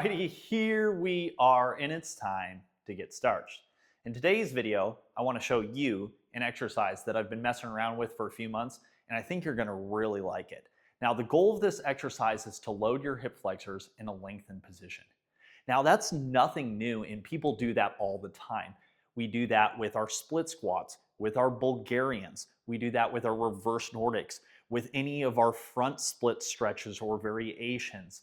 Alrighty, here we are, and it's time to get started. In today's video, I want to show you an exercise that I've been messing around with for a few months, and I think you're going to really like it. Now, the goal of this exercise is to load your hip flexors in a lengthened position. Now, that's nothing new, and people do that all the time. We do that with our split squats, with our Bulgarians. We do that with our reverse Nordics, with any of our front split stretches or variations.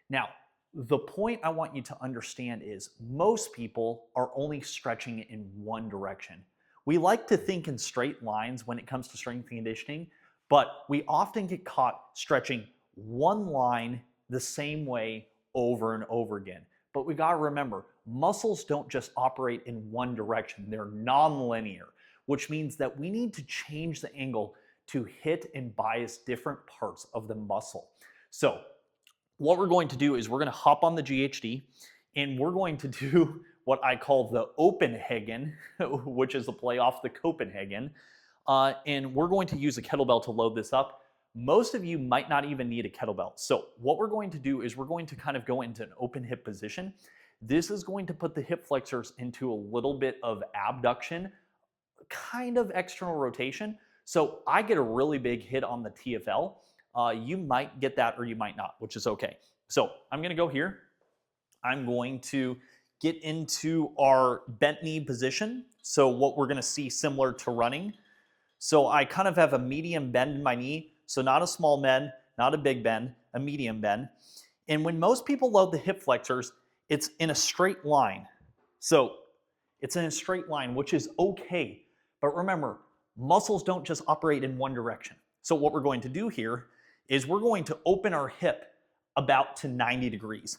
Now, the point I want you to understand is most people are only stretching in one direction. We like to think in straight lines when it comes to strength and conditioning, but we often get caught stretching one line the same way over and over again. But we gotta remember, muscles don't just operate in one direction, they're non-linear, which means that we need to change the angle to hit and bias different parts of the muscle. So, what we're going to do is we're going to hop on the GHD and we're going to do what I call the OPEN-Hagen, which is a play off the Copenhagen. And we're going to use a kettlebell to load this up. Most of you might not even need a kettlebell. So what we're going to do is we're going to kind of go into an open hip position. This is going to put the hip flexors into a little bit of abduction, kind of external rotation. So I get a really big hit on the TFL. You might get that or you might not, which is okay. So I'm going to go here. I'm going to get into our bent knee position. So what we're going to see similar to running. So I kind of have a medium bend in my knee. So not a small bend, not a big bend, a medium bend. And when most people load the hip flexors, it's in a straight line. So it's in a straight line, which is okay. But remember, muscles don't just operate in one direction. So what we're going to do here is we're going to open our hip about to 90 degrees.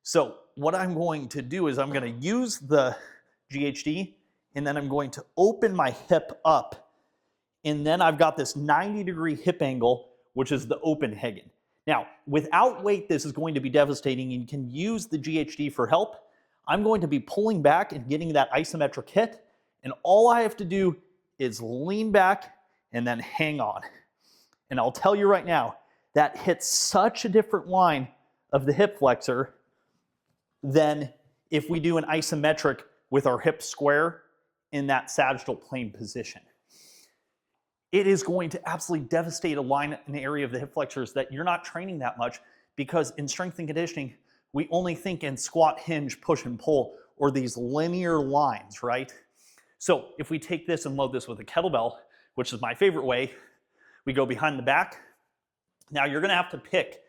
So what I'm going to do is I'm going to use the GHD and then I'm going to open my hip up, and then I've got this 90-degree hip angle, which is the OPEN-Hagen. Now, without weight, this is going to be devastating, and you can use the GHD for help. I'm going to be pulling back and getting that isometric hit, and all I have to do is lean back and then hang on. And I'll tell you right now, that hits such a different line of the hip flexor than if we do an isometric with our hips square in that sagittal plane position. It is going to absolutely devastate a line, an area of the hip flexors that you're not training that much, because in strength and conditioning, we only think in squat, hinge, push and pull, or these linear lines, right? So if we take this and load this with a kettlebell, which is my favorite way, we go behind the back. Now you're going to have to pick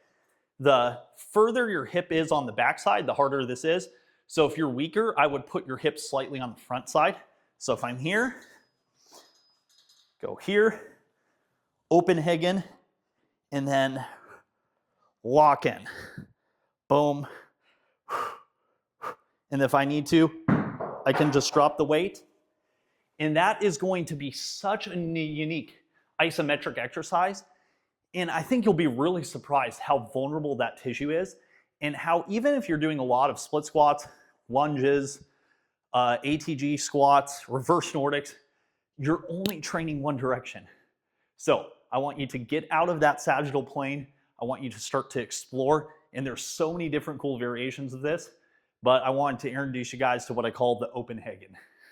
the further your hip is on the back side, the harder this is. So if you're weaker, I would put your hips slightly on the front side. So if I'm here, go here, OPEN-Hagen, and then lock in. Boom. And if I need to, I can just drop the weight. And that is going to be such a unique isometric exercise. And I think you'll be really surprised how vulnerable that tissue is, and how even if you're doing a lot of split squats, lunges, ATG squats, reverse Nordics, you're only training one direction. So I want you to get out of that sagittal plane. I want you to start to explore, and there's so many different cool variations of this, but I wanted to introduce you guys to what I call the OPEN-Hagen.